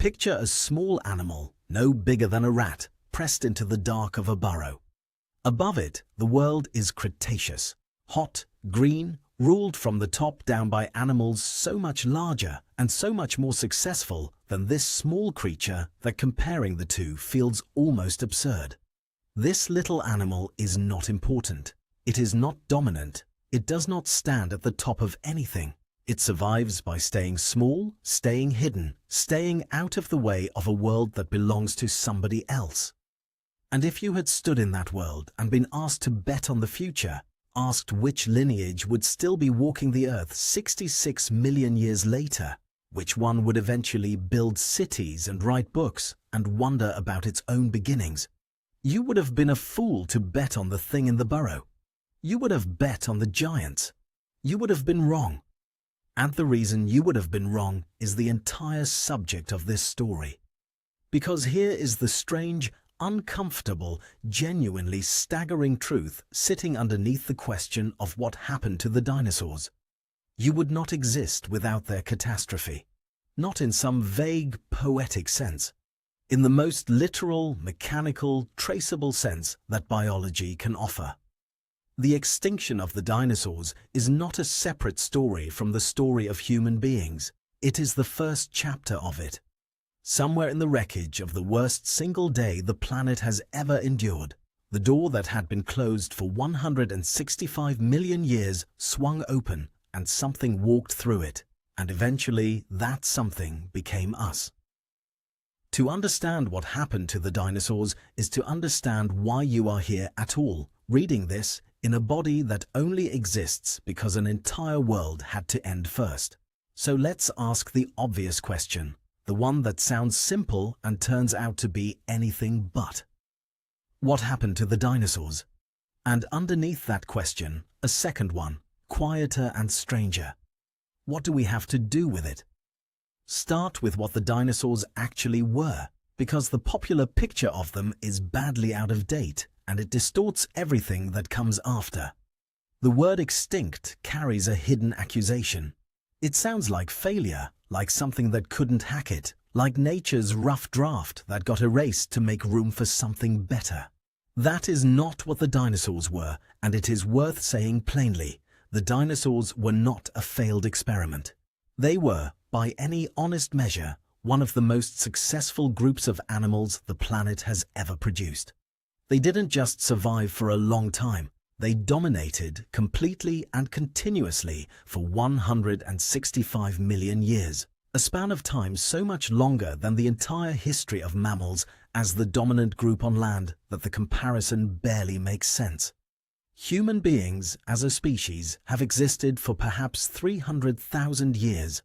Picture a small animal, no bigger than a rat, pressed into the dark of a burrow. Above it, the world is Cretaceous, hot, green, ruled from the top down by animals so much larger and so much more successful than this small creature that comparing the two feels almost absurd. This little animal is not important. It is not dominant. It does not stand at the top of anything. It survives by staying small, staying hidden, staying out of the way of a world that belongs to somebody else. And if you had stood in that world and been asked to bet on the future, asked which lineage would still be walking the earth 66 million years later, which one would eventually build cities and write books and wonder about its own beginnings, you would have been a fool to bet on the thing in the burrow. You would have bet on the giants. You would have been wrong. And the reason you would have been wrong is the entire subject of this story. Because here is the strange, uncomfortable, genuinely staggering truth sitting underneath the question of what happened to the dinosaurs. You would not exist without their catastrophe. Not in some vague, poetic sense. In the most literal, mechanical, traceable sense that biology can offer. The extinction of the dinosaurs is not a separate story from the story of human beings. It is the first chapter of it. Somewhere in the wreckage of the worst single day the planet has ever endured, the door that had been closed for 165 million years swung open and something walked through it, and eventually that something became us. To understand what happened to the dinosaurs is to understand why you are here at all, reading this in a body that only exists because an entire world had to end first. So let's ask the obvious question, the one that sounds simple and turns out to be anything but. What happened to the dinosaurs? And underneath that question, a second one, quieter and stranger. What do we have to do with it? Start with what the dinosaurs actually were, because the popular picture of them is badly out of date and it distorts everything that comes after. The word extinct carries a hidden accusation. It sounds like failure, like something that couldn't hack it, like nature's rough draft that got erased to make room for something better. That is not what the dinosaurs were, and it is worth saying plainly, the dinosaurs were not a failed experiment. They were, by any honest measure, one of the most successful groups of animals the planet has ever produced. They didn't just survive for a long time, they dominated completely and continuously for 165 million years, a span of time so much longer than the entire history of mammals as the dominant group on land that the comparison barely makes sense. Human beings, as a species, have existed for perhaps 300,000 years.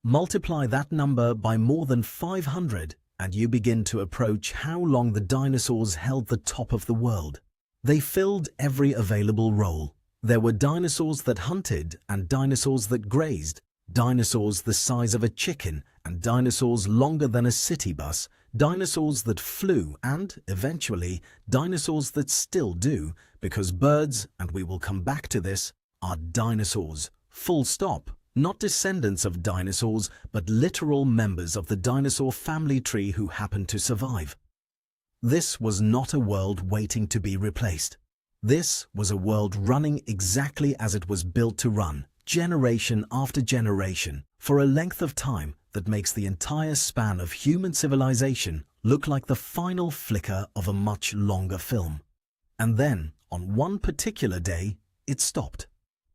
Multiply that number by more than 500 and you begin to approach how long the dinosaurs held the top of the world. They filled every available role. There were dinosaurs that hunted and dinosaurs that grazed, dinosaurs the size of a chicken and dinosaurs longer than a city bus, dinosaurs that flew and, eventually, dinosaurs that still do, because birds, and we will come back to this, are dinosaurs. Full stop. Not descendants of dinosaurs, but literal members of the dinosaur family tree who happened to survive. This was not a world waiting to be replaced. This was a world running exactly as it was built to run, generation after generation, for a length of time that makes the entire span of human civilization look like the final flicker of a much longer film. And then, on one particular day, it stopped.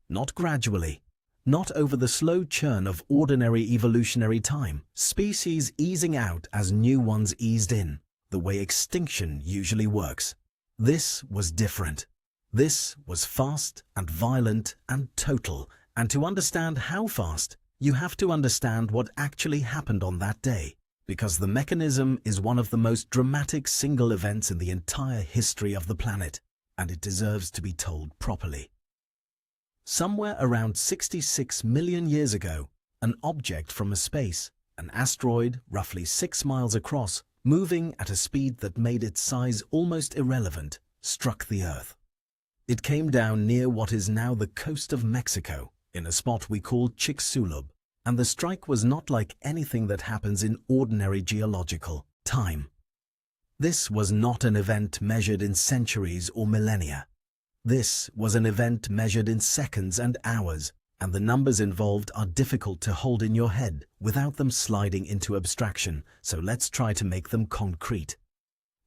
Not gradually. Not over the slow churn of ordinary evolutionary time, species easing out as new ones eased in, the way extinction usually works. This was different. This was fast and violent and total, and to understand how fast, you have to understand what actually happened on that day, because the mechanism is one of the most dramatic single events in the entire history of the planet, and it deserves to be told properly. Somewhere around 66 million years ago, an object from space, an asteroid roughly 6 miles across, moving at a speed that made its size almost irrelevant, struck the Earth. It came down near what is now the coast of Mexico, in a spot we call Chicxulub, And the strike was not like anything that happens in ordinary geological time. This was not an event measured in centuries or millennia. This was an event measured in seconds and hours, and the numbers involved are difficult to hold in your head without them sliding into abstraction, so let's try to make them concrete.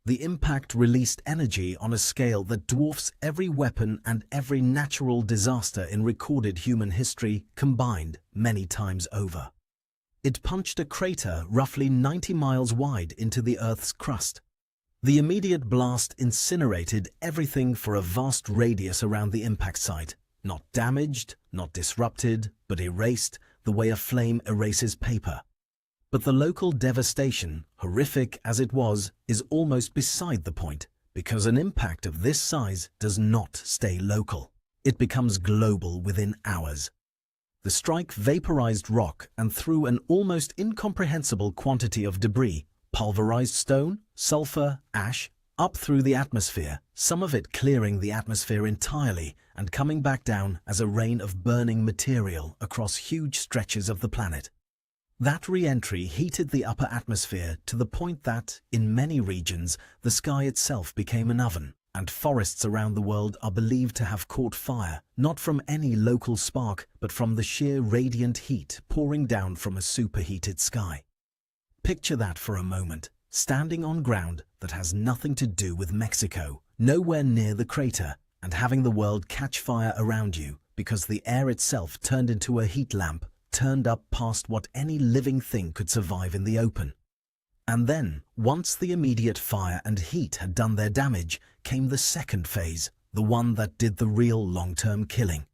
The impact released energy on a scale that dwarfs every weapon and every natural disaster in recorded human history combined many times over. It punched a crater roughly 90 miles wide into the Earth's crust. The immediate blast incinerated everything for a vast radius around the impact site, not damaged, not disrupted, but erased the way a flame erases paper. But the local devastation, horrific as it was, is almost beside the point, because an impact of this size does not stay local. It becomes global within hours. The strike vaporized rock and threw an almost incomprehensible quantity of debris, pulverized stone, sulfur, ash, up through the atmosphere, some of it clearing the atmosphere entirely and coming back down as a rain of burning material across huge stretches of the planet. That re-entry heated the upper atmosphere to the point that, in many regions, the sky itself became an oven, and forests around the world are believed to have caught fire, not from any local spark, but from the sheer radiant heat pouring down from a superheated sky. Picture that for a moment, standing on ground that has nothing to do with Mexico, nowhere near the crater, and having the world catch fire around you because the air itself turned into a heat lamp, turned up past what any living thing could survive in the open. And then, once the immediate fire and heat had done their damage, came the second phase, the one that did the real long-term killing.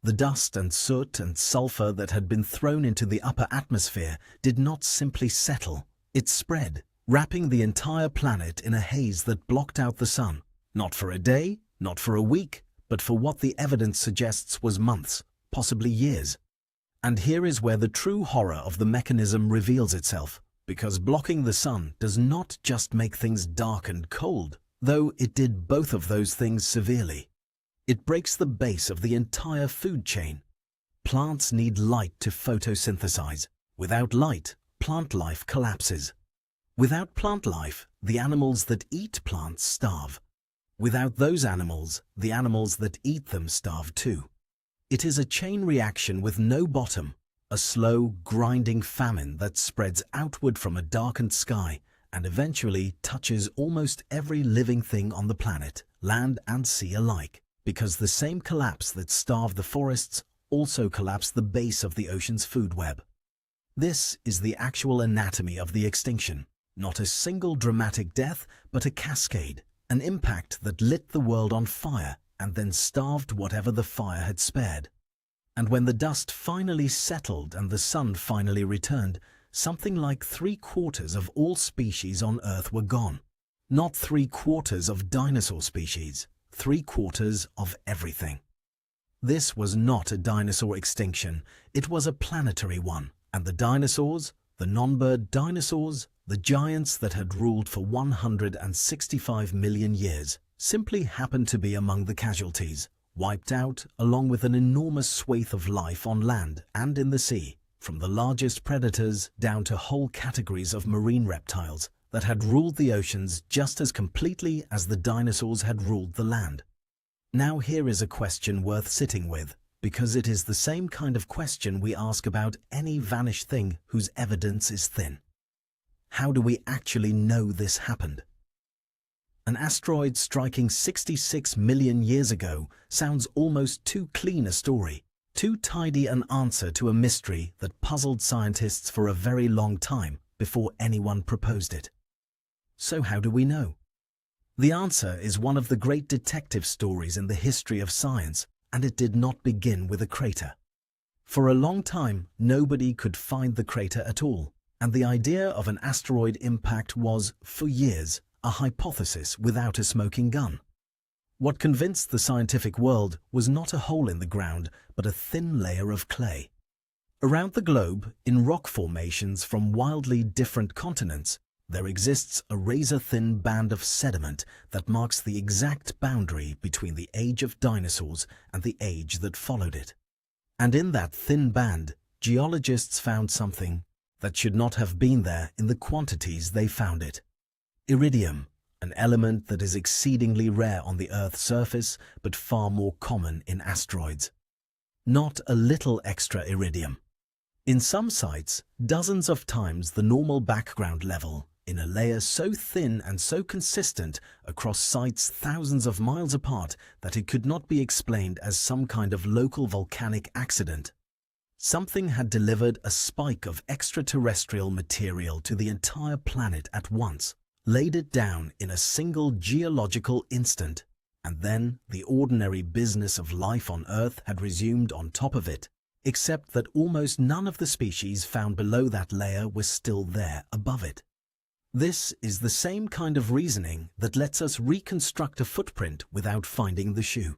The dust and soot and sulfur that had been thrown into the upper atmosphere did not simply settle, it spread, wrapping the entire planet in a haze that blocked out the sun, not for a day, not for a week, but for what the evidence suggests was months, possibly years. And here is where the true horror of the mechanism reveals itself, because blocking the sun does not just make things dark and cold, though it did both of those things severely. It breaks the base of the entire food chain. Plants need light to photosynthesize. Without light, plant life collapses. Without plant life, the animals that eat plants starve. Without those animals, the animals that eat them starve too. It is a chain reaction with no bottom, a slow, grinding famine that spreads outward from a darkened sky and eventually touches almost every living thing on the planet, land and sea alike, because the same collapse that starved the forests also collapsed the base of the ocean's food web. This is the actual anatomy of the extinction, not a single dramatic death, but a cascade, an impact that lit the world on fire and then starved whatever the fire had spared. And when the dust finally settled and the sun finally returned, something like 3/4 of all species on Earth were gone. Not 3/4 of dinosaur species, 3/4 of everything. This was not a dinosaur extinction, it was a planetary one, and the dinosaurs, the non-bird dinosaurs, the giants that had ruled for 165 million years, simply happened to be among the casualties, wiped out along with an enormous swathe of life on land and in the sea, from the largest predators down to whole categories of marine reptiles that had ruled the oceans just as completely as the dinosaurs had ruled the land. Now here is a question worth sitting with, because it is the same kind of question we ask about any vanished thing whose evidence is thin. How do we actually know this happened? An asteroid striking 66 million years ago sounds almost too clean a story, too tidy an answer to a mystery that puzzled scientists for a very long time before anyone proposed it. So how do we know? The answer is one of the great detective stories in the history of science, and it did not begin with a crater. For a long time, nobody could find the crater at all, and the idea of an asteroid impact was, for years, a hypothesis without a smoking gun. What convinced the scientific world was not a hole in the ground, but a thin layer of clay. Around the globe, in rock formations from wildly different continents, there exists a razor-thin band of sediment that marks the exact boundary between the age of dinosaurs and the age that followed it. And in that thin band, geologists found something that should not have been there in the quantities they found it. Iridium, an element that is exceedingly rare on the Earth's surface but far more common in asteroids. Not a little extra iridium. In some sites, dozens of times the normal background level, in a layer so thin and so consistent across sites thousands of miles apart that it could not be explained as some kind of local volcanic accident. Something had delivered a spike of extraterrestrial material to the entire planet at once, laid it down in a single geological instant, and then the ordinary business of life on Earth had resumed on top of it, except that almost none of the species found below that layer was still there above it. This is the same kind of reasoning that lets us reconstruct a footprint without finding the shoe.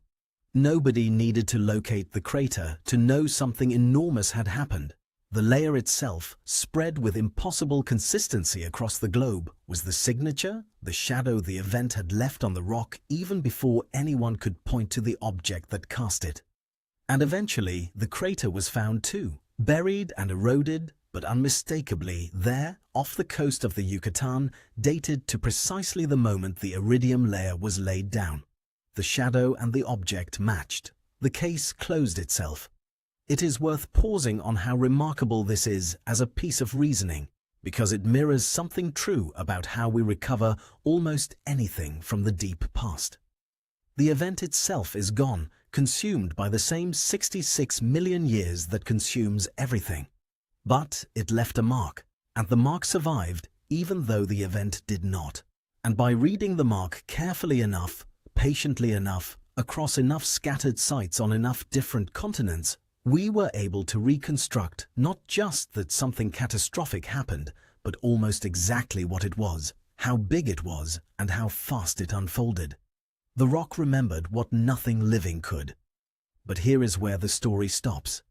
Nobody needed to locate the crater to know something enormous had happened. The layer itself, spread with impossible consistency across the globe, was the signature, the shadow the event had left on the rock even before anyone could point to the object that cast it. And eventually the crater was found too, buried and eroded, but unmistakably there, off the coast of the Yucatan, dated to precisely the moment the iridium layer was laid down. The shadow and the object matched. The case closed itself. It is worth pausing on how remarkable this is as a piece of reasoning, because it mirrors something true about how we recover almost anything from the deep past. The event itself is gone, consumed by the same 66 million years that consumes everything. But it left a mark, and the mark survived even though the event did not. And by reading the mark carefully enough, patiently enough, across enough scattered sites on enough different continents, we were able to reconstruct not just that something catastrophic happened, but almost exactly what it was, how big it was, and how fast it unfolded. The rock remembered what nothing living could. But here is where the story stops,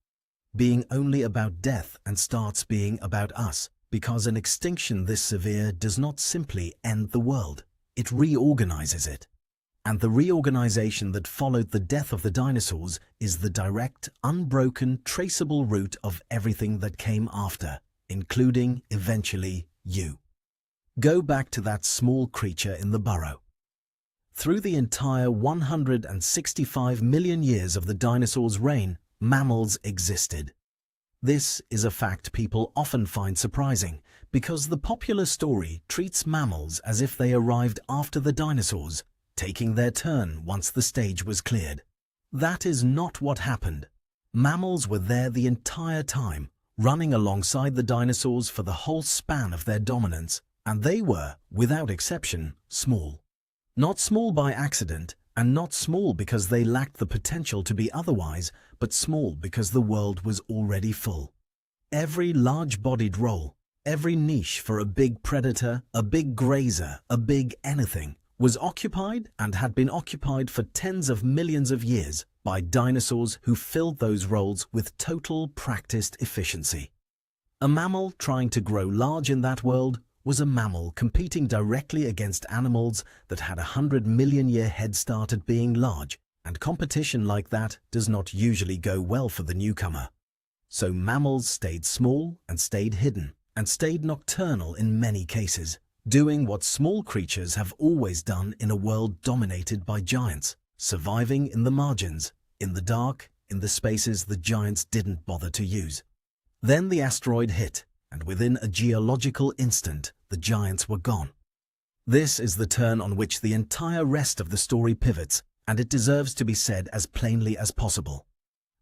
being only about death and starts being about us, because an extinction this severe does not simply end the world, it reorganizes it. And the reorganization that followed the death of the dinosaurs is the direct, unbroken, traceable root of everything that came after, including, eventually, you. Go back to that small creature in the burrow. Through the entire 165 million years of the dinosaurs' reign, mammals existed. This is a fact people often find surprising, because the popular story treats mammals as if they arrived after the dinosaurs, taking their turn once the stage was cleared. That is not what happened. Mammals were there the entire time, running alongside the dinosaurs for the whole span of their dominance, and they were, without exception, small. Not small by accident, and not small because they lacked the potential to be otherwise, but small because the world was already full. Every large-bodied role, every niche for a big predator, a big grazer, a big anything, was occupied and had been occupied for tens of millions of years by dinosaurs who filled those roles with total practiced efficiency. A mammal trying to grow large in that world was a mammal competing directly against animals that had 100 million year head start at being large, and competition like that does not usually go well for the newcomer. So mammals stayed small and stayed hidden, and stayed nocturnal in many cases, doing what small creatures have always done in a world dominated by giants, surviving in the margins, in the dark, in the spaces the giants didn't bother to use. Then the asteroid hit, and within a geological instant, the giants were gone. This is the turn on which the entire rest of the story pivots, and it deserves to be said as plainly as possible.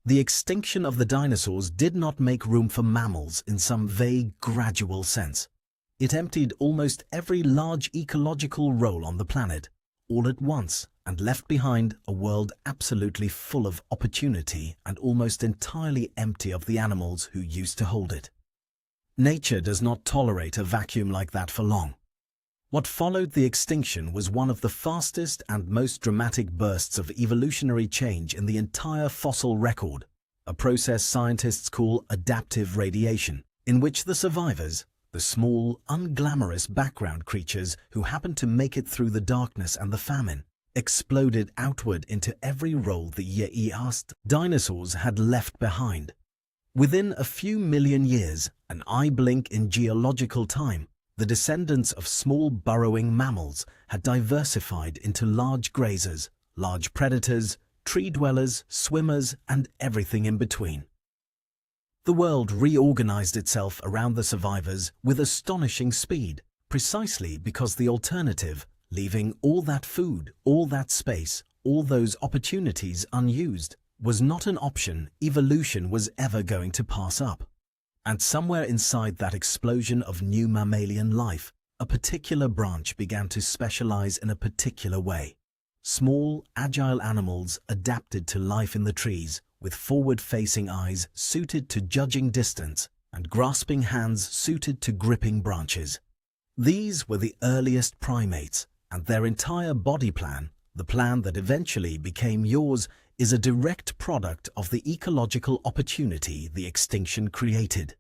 The extinction of the dinosaurs did not make room for mammals in some vague, gradual sense. It emptied almost every large ecological role on the planet, all at once, and left behind a world absolutely full of opportunity and almost entirely empty of the animals who used to hold it. Nature does not tolerate a vacuum like that for long. What followed the extinction was one of the fastest and most dramatic bursts of evolutionary change in the entire fossil record, a process scientists call adaptive radiation, in which the survivors, the small, unglamorous background creatures who happened to make it through the darkness and the famine, exploded outward into every role the yeast dinosaurs had left behind. Within a few million years, an eye blink in geological time, the descendants of small burrowing mammals had diversified into large grazers, large predators, tree dwellers, swimmers, and everything in between. The world reorganized itself around the survivors with astonishing speed, precisely because the alternative, leaving all that food, all that space, all those opportunities unused, was not an option evolution was ever going to pass up. And somewhere inside that explosion of new mammalian life, a particular branch began to specialize in a particular way. Small, agile animals adapted to life in the trees, with forward-facing eyes suited to judging distance and grasping hands suited to gripping branches. These were the earliest primates, and their entire body plan, the plan that eventually became yours, is a direct product of the ecological opportunity the extinction created.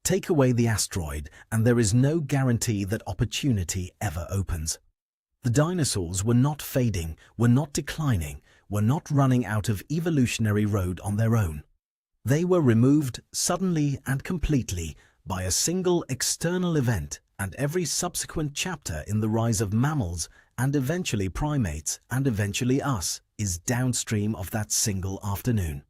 Take away the asteroid, and there is no guarantee that opportunity ever opens. The dinosaurs were not fading, were not declining, were not running out of evolutionary road on their own. They were removed suddenly and completely by a single external event, and every subsequent chapter in the rise of mammals and eventually primates and eventually us is downstream of that single afternoon.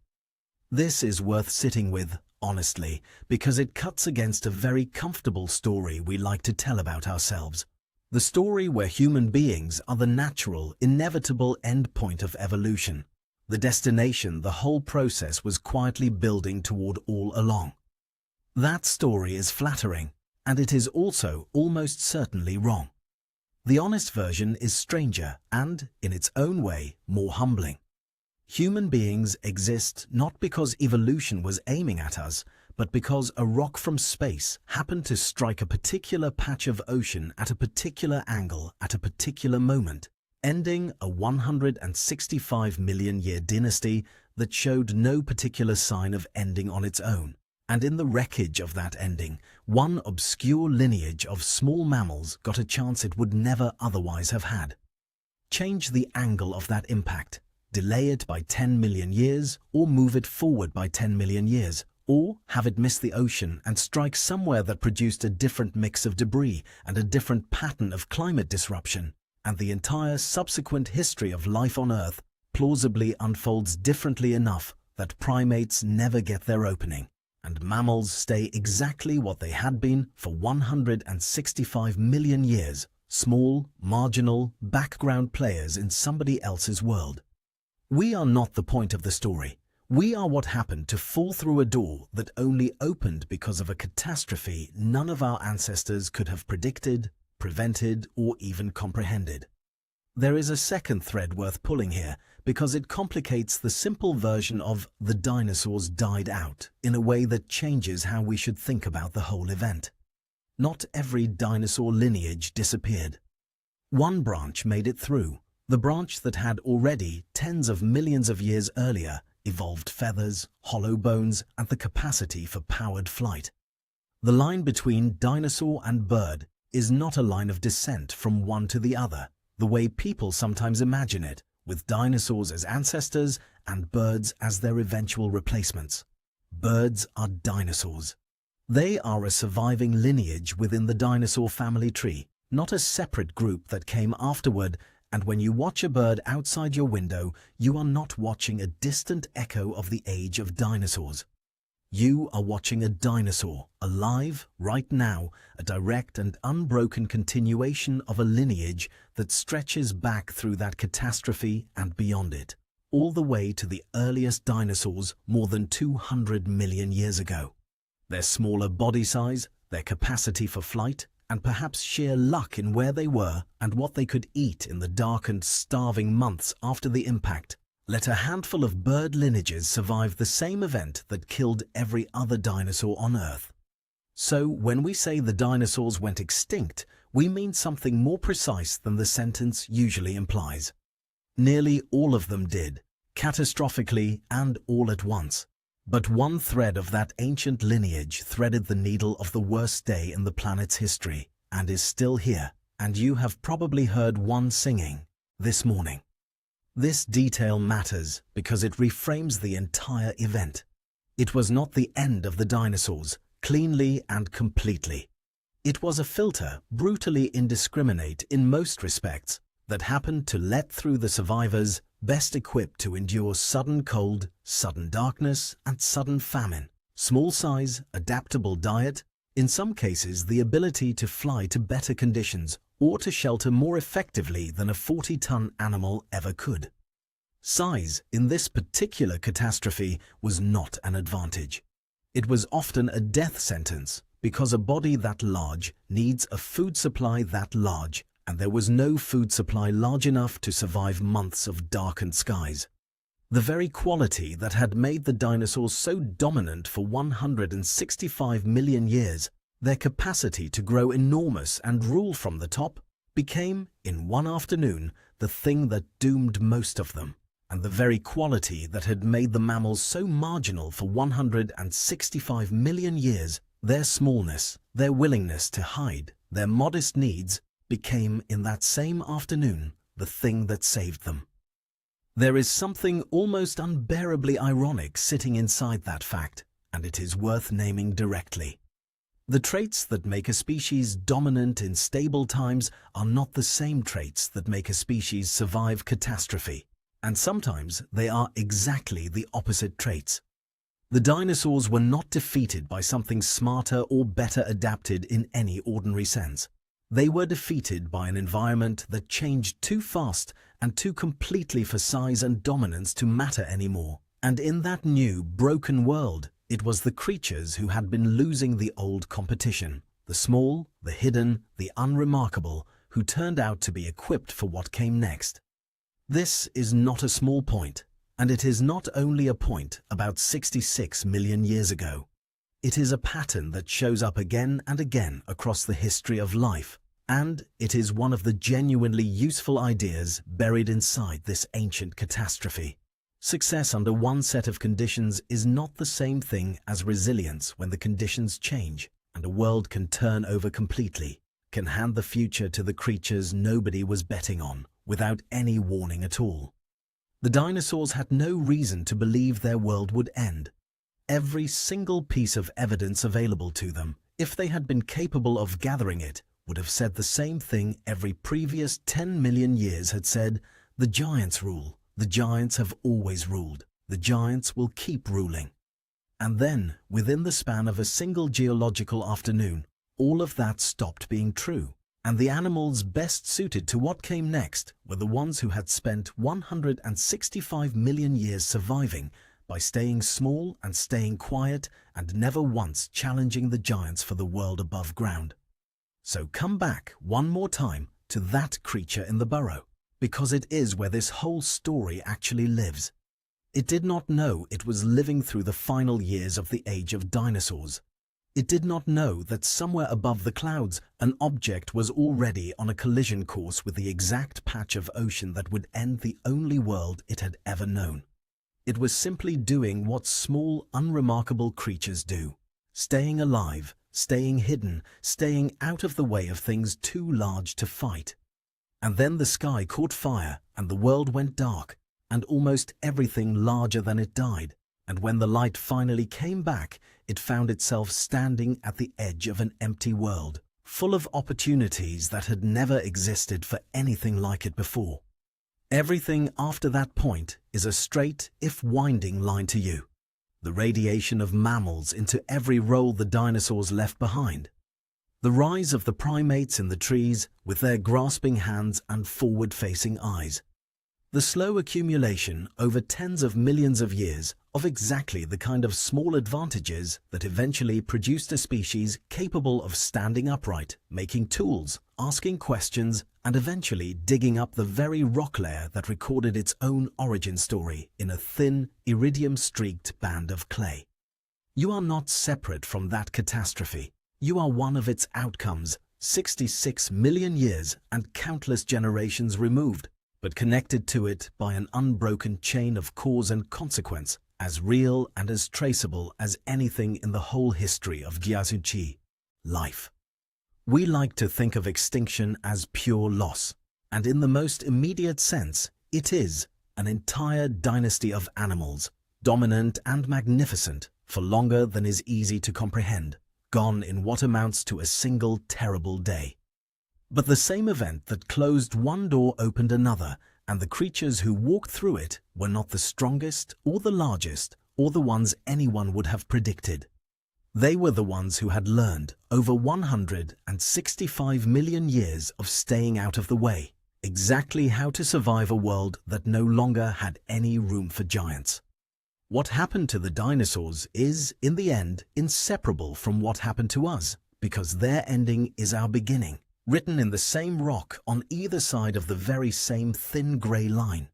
This is worth sitting with, honestly, because it cuts against a very comfortable story we like to tell about ourselves. The story where human beings are the natural, inevitable end point of evolution. The destination the whole process was quietly building toward all along. That story is flattering, and it is also almost certainly wrong. The honest version is stranger and, in its own way, more humbling. Human beings exist not because evolution was aiming at us, but because a rock from space happened to strike a particular patch of ocean at a particular angle at a particular moment, ending a 165 million year dynasty that showed no particular sign of ending on its own. And in the wreckage of that ending, one obscure lineage of small mammals got a chance it would never otherwise have had. Change the angle of that impact, delay it by 10 million years, or move it forward by 10 million years, or have it miss the ocean and strike somewhere that produced a different mix of debris and a different pattern of climate disruption, and the entire subsequent history of life on Earth plausibly unfolds differently enough that primates never get their opening, and mammals stay exactly what they had been for 165 million years, small, marginal, background players in somebody else's world. We are not the point of the story. We are what happened to fall through a door that only opened because of a catastrophe none of our ancestors could have predicted, prevented, or even comprehended. There is a second thread worth pulling here, because it complicates the simple version of "the dinosaurs died out" in a way that changes how we should think about the whole event. Not every dinosaur lineage disappeared. One branch made it through, the branch that had already, tens of millions of years earlier, evolved feathers, hollow bones, and the capacity for powered flight. The line between dinosaur and bird is not a line of descent from one to the other, the way people sometimes imagine it, with dinosaurs as ancestors and birds as their eventual replacements. Birds are dinosaurs. They are a surviving lineage within the dinosaur family tree, not a separate group that came afterward, and when you watch a bird outside your window, you are not watching a distant echo of the age of dinosaurs. You are watching a dinosaur, alive, right now, a direct and unbroken continuation of a lineage that stretches back through that catastrophe and beyond it, all the way to the earliest dinosaurs more than 200 million years ago. Their smaller body size, their capacity for flight, and perhaps sheer luck in where they were and what they could eat in the darkened, starving months after the impact, let a handful of bird lineages survive the same event that killed every other dinosaur on Earth. So when we say the dinosaurs went extinct, we mean something more precise than the sentence usually implies. Nearly all of them did, catastrophically and all at once. But one thread of that ancient lineage threaded the needle of the worst day in the planet's history and is still here, and you have probably heard one singing this morning. This detail matters because it reframes the entire event. It was not the end of the dinosaurs, cleanly and completely. It was a filter, brutally indiscriminate in most respects, that happened to let through the survivors best equipped to endure sudden cold, sudden darkness, and sudden famine. Small size, adaptable diet, in some cases the ability to fly to better conditions or to shelter more effectively than a 40-ton animal ever could. Size, in this particular catastrophe, was not an advantage. It was often a death sentence, because a body that large needs a food supply that large, and there was no food supply large enough to survive months of darkened skies. The very quality that had made the dinosaurs so dominant for 165 million years, their capacity to grow enormous and rule from the top, became, in one afternoon, the thing that doomed most of them. And the very quality that had made the mammals so marginal for 165 million years, their smallness, their willingness to hide, their modest needs, became, in that same afternoon, the thing that saved them. There is something almost unbearably ironic sitting inside that fact, and it is worth naming directly. The traits that make a species dominant in stable times are not the same traits that make a species survive catastrophe. And sometimes they are exactly the opposite traits. The dinosaurs were not defeated by something smarter or better adapted in any ordinary sense. They were defeated by an environment that changed too fast and too completely for size and dominance to matter anymore. And in that new, broken world, it was the creatures who had been losing the old competition, the small, the hidden, the unremarkable, who turned out to be equipped for what came next. This is not a small point, and it is not only a point about 66 million years ago. It is a pattern that shows up again and again across the history of life, and it is one of the genuinely useful ideas buried inside this ancient catastrophe. Success under one set of conditions is not the same thing as resilience when the conditions change, and a world can turn over completely, can hand the future to the creatures nobody was betting on, without any warning at all. The dinosaurs had no reason to believe their world would end. Every single piece of evidence available to them, if they had been capable of gathering it, would have said the same thing every previous 10 million years had said: the giants rule, the giants have always ruled, the giants will keep ruling. And then, within the span of a single geological afternoon, all of that stopped being true. And the animals best suited to what came next were the ones who had spent 165 million years surviving by staying small and staying quiet and never once challenging the giants for the world above ground. So come back one more time to that creature in the burrow, because it is where this whole story actually lives. It did not know it was living through the final years of the age of dinosaurs. It did not know that somewhere above the clouds an object was already on a collision course with the exact patch of ocean that would end the only world it had ever known. It was simply doing what small, unremarkable creatures do: staying alive, staying hidden, staying out of the way of things too large to fight. And then the sky caught fire and the world went dark, and almost everything larger than it died. And when the light finally came back, it found itself standing at the edge of an empty world, full of opportunities that had never existed for anything like it before. Everything after that point is a straight, if winding, line to you. The radiation of mammals into every role the dinosaurs left behind. The rise of the primates in the trees with their grasping hands and forward-facing eyes. The slow accumulation over tens of millions of years of exactly the kind of small advantages that eventually produced a species capable of standing upright, making tools, asking questions, and eventually digging up the very rock layer that recorded its own origin story in a thin, iridium-streaked band of clay. You are not separate from that catastrophe. You are one of its outcomes, 66 million years and countless generations removed, but connected to it by an unbroken chain of cause and consequence, as real and as traceable as anything in the whole history of Jiazuqi, life. We like to think of extinction as pure loss, and in the most immediate sense, it is an entire dynasty of animals, dominant and magnificent, for longer than is easy to comprehend, gone in what amounts to a single terrible day. But the same event that closed one door opened another, and the creatures who walked through it were not the strongest or the largest or the ones anyone would have predicted. They were the ones who had learned over 165 million years of staying out of the way, exactly how to survive a world that no longer had any room for giants. What happened to the dinosaurs is, in the end, inseparable from what happened to us, because their ending is our beginning, written in the same rock on either side of the very same thin grey line.